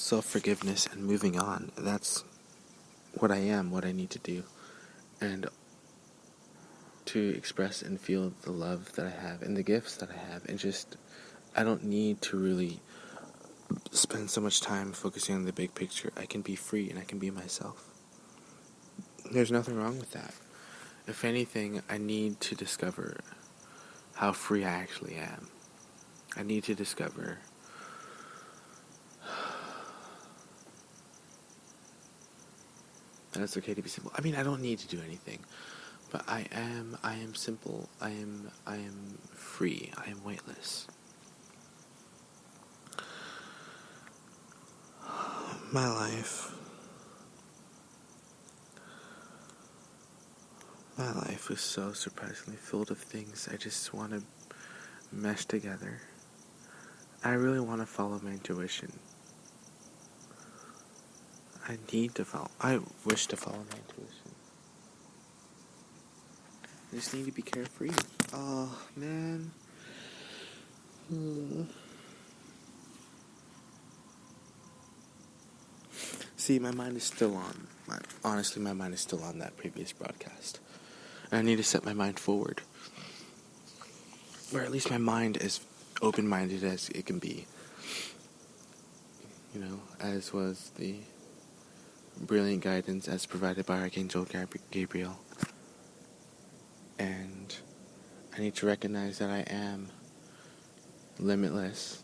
self-forgiveness and moving on. That's what I am, what I need to do. And to express and feel the love that I have and the gifts that I have. And just, I don't need to really spend so much time focusing on the big picture. I can be free and I can be myself. There's nothing wrong with that. If anything, I need to discover how free I actually am. I need to discover that it's okay to be simple. I mean, I don't need to do anything, but I am simple. I am free. I am weightless. My life is so surprisingly filled of things I just want to mesh together. I really want to follow my intuition. I wish to follow my intuition. I just need to be carefree. Oh, man. See, my mind is still on. Honestly, my mind is still on that previous broadcast. And I need to set my mind forward. Or at least my mind as open-minded as it can be. You know, as was the brilliant guidance as provided by Archangel Gabriel. And I need to recognize that I am limitless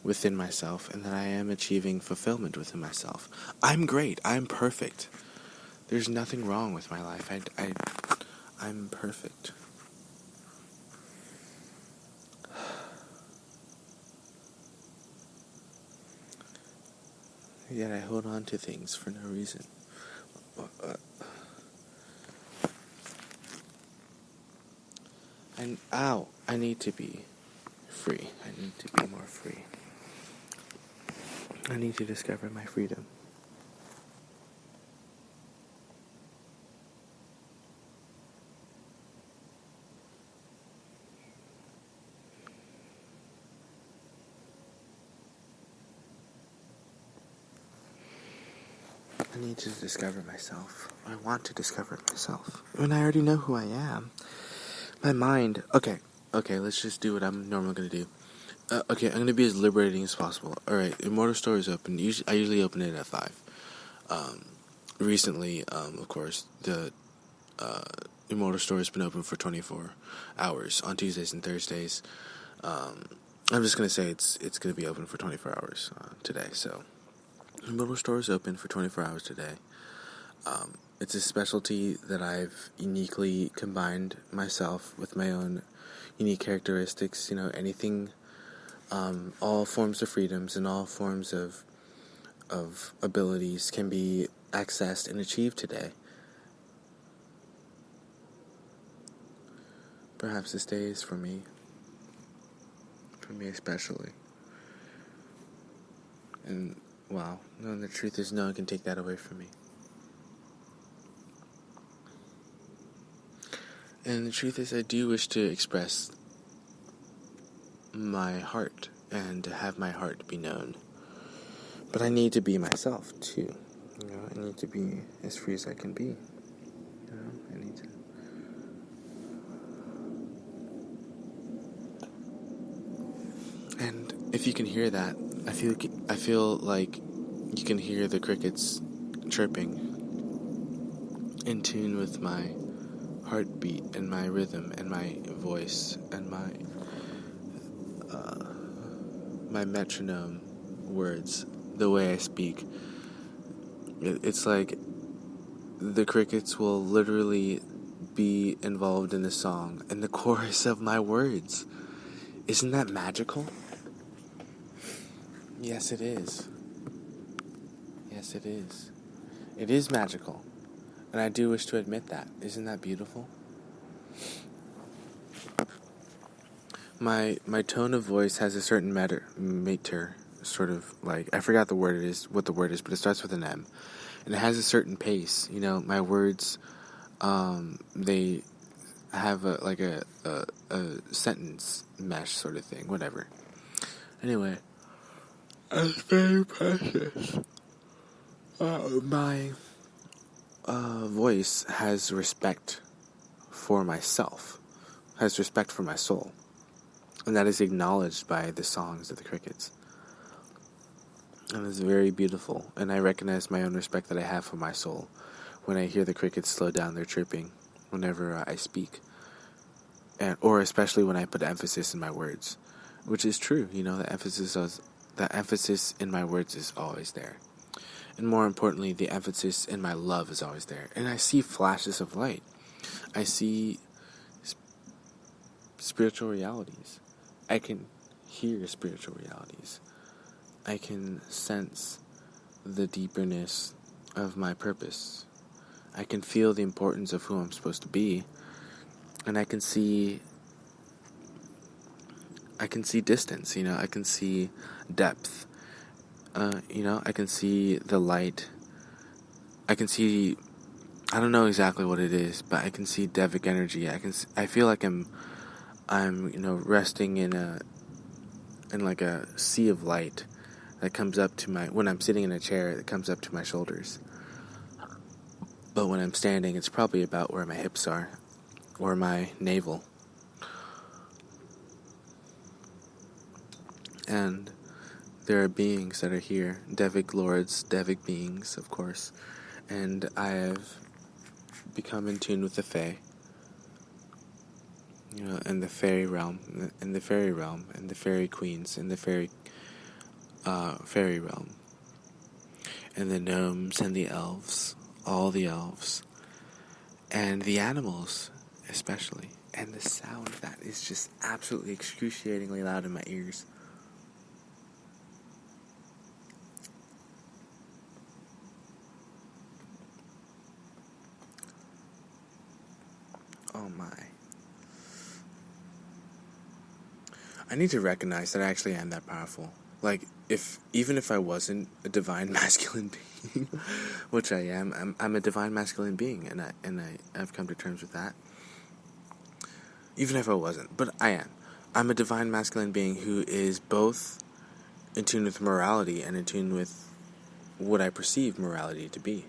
within myself, and that I am achieving fulfillment within myself. I'm great. I'm perfect. There's nothing wrong with my life. I'm perfect. Yet I hold on to things for no reason. I need to be free. I need to be more free. I need to discover my freedom. I need to discover myself. I want to discover myself. When I already know who I am. My mind... Okay, let's just do what I'm normally going to do. I'm going to be as liberating as possible. Alright, Immortal Store is open. I usually open it at 5. Recently, of course, the Immortal Store has been open for 24 hours on Tuesdays and Thursdays. I'm just going to say it's going to be open for 24 hours today. So, Immortal Store is open for 24 hours today. It's a specialty that I've uniquely combined myself with my own unique characteristics. You know, anything, all forms of freedoms and all forms of abilities can be accessed and achieved today. Perhaps this day is for me especially. And wow, no, the truth is no one can take that away from me. And the truth is I do wish to express my heart and to have my heart be known. But I need to be myself too. You know, I need to be as free as I can be. You know, I need to. And if you can hear that, I feel like you can hear the crickets chirping in tune with my heartbeat and my rhythm and my voice and my metronome words, the way I speak. It's like the crickets will literally be involved in the song and the chorus of my words. Isn't that magical? Yes, it is. Yes, it is. It is magical. And I do wish to admit that. Isn't that beautiful? My tone of voice has a certain meter, sort of like, I forgot what the word is, but it starts with an M. And it has a certain pace. You know, my words, they have a sentence mesh sort of thing, whatever. Anyway, It's very precious. My voice has respect for myself, has respect for my soul, and that is acknowledged by the songs of the crickets. And it's very beautiful, and I recognize my own respect that I have for my soul when I hear the crickets slow down their chirping whenever I speak, or especially when I put emphasis in my words, which is true. The emphasis in my words is always there, and more importantly, the emphasis in my love is always there. And I see flashes of light. I see spiritual realities. I can hear spiritual realities. I can sense the deeperness of my purpose. I can feel the importance of who I'm supposed to be, and I can see distance. I can see depth. I can see the light. I can see, I don't know exactly what it is, but I can see Devic energy. I feel like I'm resting in like a sea of light that comes up to when I'm sitting in a chair, that comes up to my shoulders. But when I'm standing, it's probably about where my hips are, or my navel. And there are beings that are here, Devic lords, Devic beings, of course, and I have become in tune with the Fae, and the fairy realm, and the fairy realm, and the fairy queens, and the fairy realm, and the gnomes and the elves, all the elves, and the animals, especially, and the sound that is just absolutely excruciatingly loud in my ears. Oh my. I need to recognize that I actually am that powerful. Like, even if I wasn't a divine masculine being, which I am, I'm a divine masculine being, and I've come to terms with that. Even if I wasn't, but I am. I'm a divine masculine being who is both in tune with morality and in tune with what I perceive morality to be.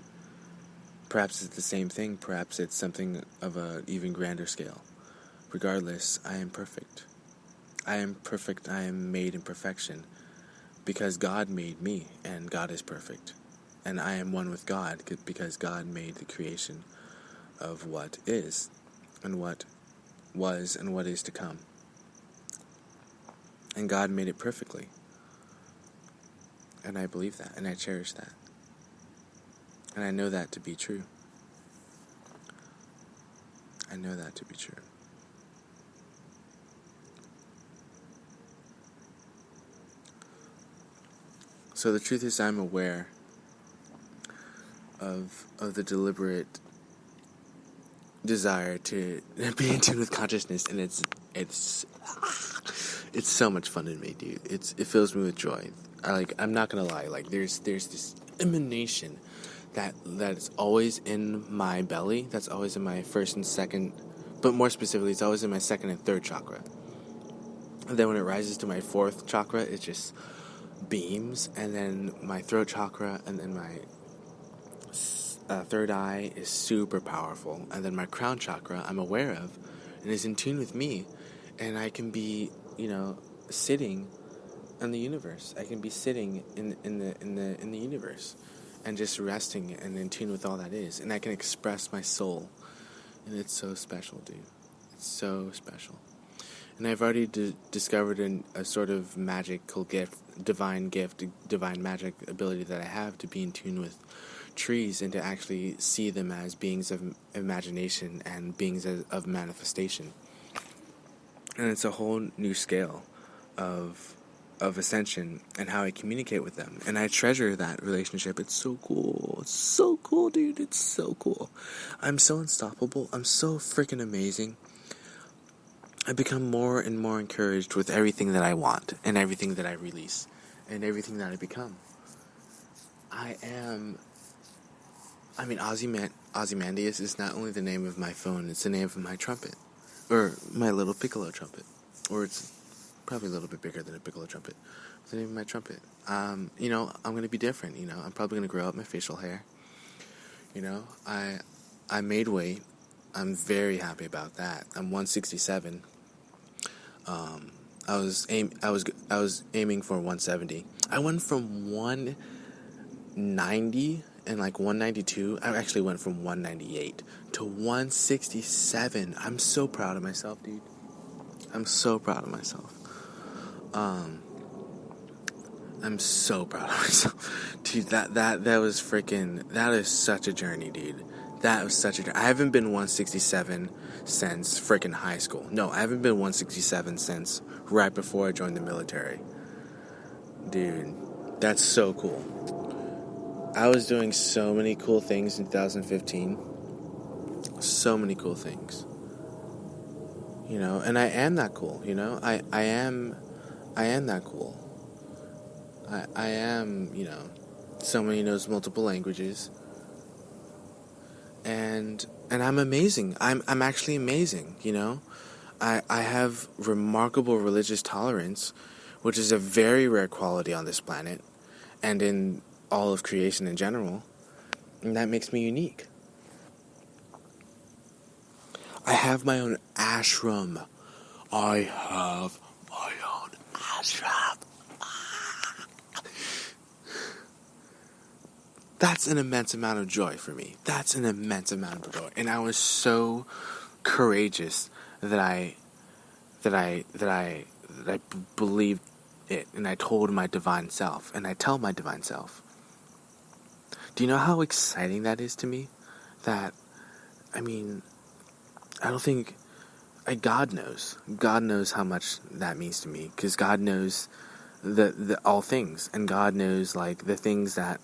Perhaps it's the same thing, perhaps it's something of an even grander scale. Regardless, I am perfect. I am perfect, I am made in perfection, because God made me, and God is perfect. And I am one with God, because God made the creation of what is, and what was, and what is to come. And God made it perfectly. And I believe that, and I cherish that. And I know that to be true. I know that to be true. So the truth is, I'm aware of the deliberate desire to be in tune with consciousness, and it's so much fun to me, dude. It fills me with joy. I'm not gonna lie. There's this emanation that's always in my belly. That's always in my first and second, but more specifically, it's always in my second and third chakra. And then when it rises to my fourth chakra, it just beams, and then my throat chakra, and then my third eye is super powerful, and then my crown chakra I'm aware of, and is in tune with me, and I can be, sitting in the universe. I can be sitting in the universe, and just resting and in tune with all that is, and I can express my soul, and it's so special, dude. It's so special. And I've already discovered a sort of magical gift, divine magic ability that I have to be in tune with trees and to actually see them as beings of imagination and beings of manifestation. And it's a whole new scale of ascension and how I communicate with them. And I treasure that relationship. It's so cool. It's so cool, dude. It's so cool. I'm so unstoppable. I'm so freaking amazing. I become more and more encouraged with everything that I want and everything that I release and everything that I become. Ozymandias is not only the name of my phone, it's the name of my trumpet. Or my little piccolo trumpet. Or it's probably a little bit bigger than a piccolo trumpet. It's the name of my trumpet. I'm going to be different. I'm probably going to grow out my facial hair. I made weight. I'm very happy about that. I'm 167. I was aiming for 170. I went from 190 and like 192. I actually went from 198 to 167. I'm so proud of myself, dude. I'm so proud of myself. I'm so proud of myself. Dude, that was freaking, that is such a journey, dude. That was such a journey. I haven't been 167 since freaking high school. No, I haven't been 167 since right before I joined the military. Dude, that's so cool. I was doing so many cool things in 2015. So many cool things. And I am that cool, I am that cool. I am, someone who knows multiple languages. And I'm amazing. I'm actually amazing, I have remarkable religious tolerance, which is a very rare quality on this planet and in all of creation in general. And that makes me unique. I have my own ashram. I have my own ashram. That's an immense amount of joy for me. That's an immense amount of joy. And I was so courageous that I believed it, and I told my divine self, and I tell my divine self. Do you know how exciting that is to me? I don't think, God knows. God knows how much that means to me, because God knows the all things, and God knows, like, the things that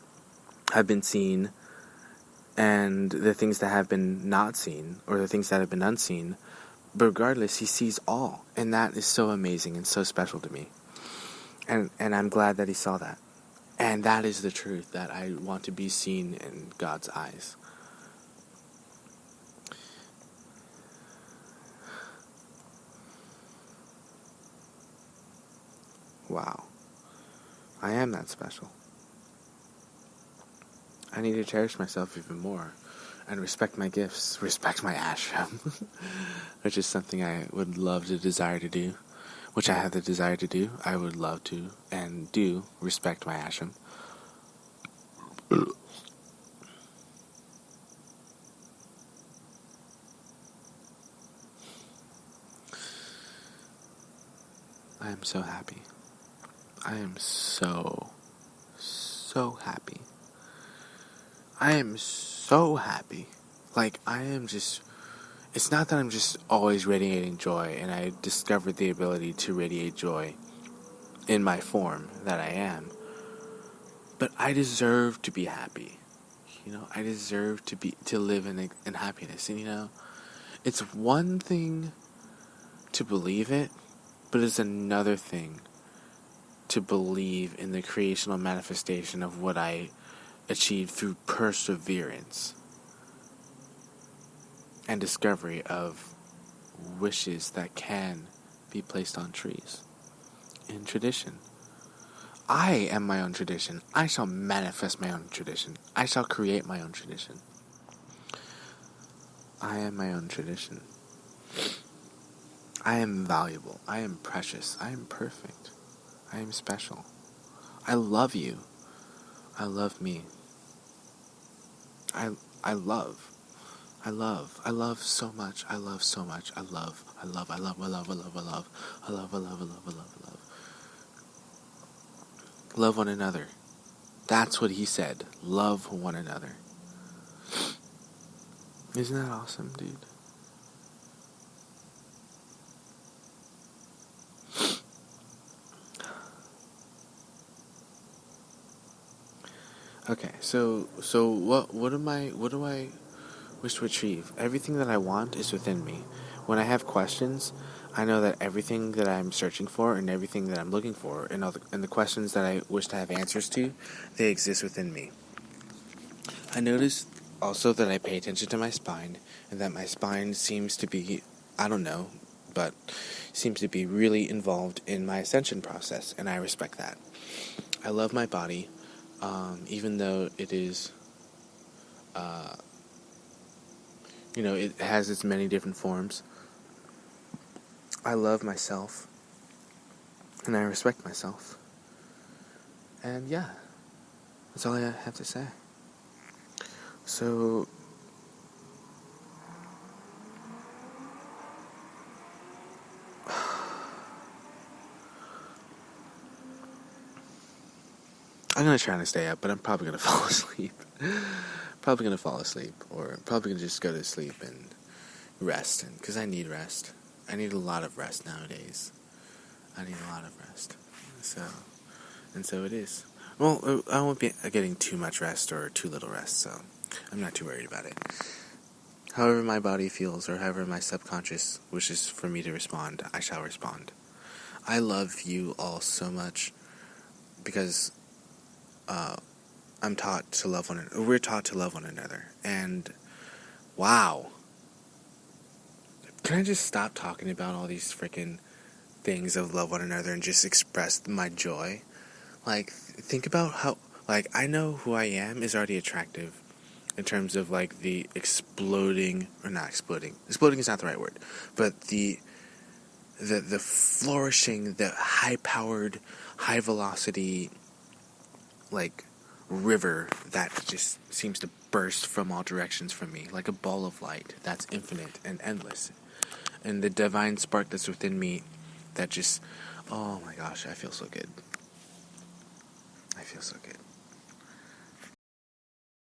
have been seen and the things that have been not seen, or the things that have been unseen. But regardless, he sees all, and that is so amazing and so special to me. And I'm glad that he saw that. And that is the truth, that I want to be seen in God's eyes. Wow. I am that special. I need to cherish myself even more and respect my gifts, respect my ashram, which is something I would love to desire to do, which I have the desire to do. I would love to and do respect my ashram. I am so happy. I am so happy. I am so happy. Like, it's not that I'm just always radiating joy, and I discovered the ability to radiate joy in my form that I am. But I deserve to be happy. I deserve to live in happiness. And it's one thing to believe it, but it's another thing to believe in the creational manifestation of what I achieved through perseverance and discovery of wishes that can be placed on trees in tradition. I am my own tradition. I shall manifest my own tradition. I shall create my own tradition. I am my own tradition. I am valuable. I am precious. I am perfect. I am special. I love you. I love me. I love. I love so much. I love so much. I love. Love one another. That's what he said. Love one another. Isn't that awesome, dude? Okay, so what do I wish to achieve? Everything that I want is within me. When I have questions, I know that everything that I'm searching for and everything that I'm looking for and the questions that I wish to have answers to, they exist within me. I notice also that I pay attention to my spine, and that my spine seems to be, I don't know, but seems to be really involved in my ascension process, and I respect that. I love my body, even though it is, it has its many different forms. I love myself, and I respect myself. And yeah, that's all I have to say. So, I'm gonna try to stay up, but I'm probably gonna fall asleep. Or probably gonna just go to sleep and rest, because I need rest. I need a lot of rest nowadays. I need a lot of rest. So it is. Well, I won't be getting too much rest or too little rest, so I'm not too worried about it. However my body feels, or however my subconscious wishes for me to respond, I shall respond. I love you all so much because I'm taught to love one another. We're taught to love one another. And wow. Can I just stop talking about all these freaking things of love one another and just express my joy? Like, think about how, like, I know who I am is already attractive in terms of, like, the exploding, or not exploding is not the right word, but the flourishing, the high-powered, high-velocity, like, river that just seems to burst from all directions from me, like a ball of light that's infinite and endless. And the divine spark that's within me that just, oh my gosh, I feel so good. I feel so good.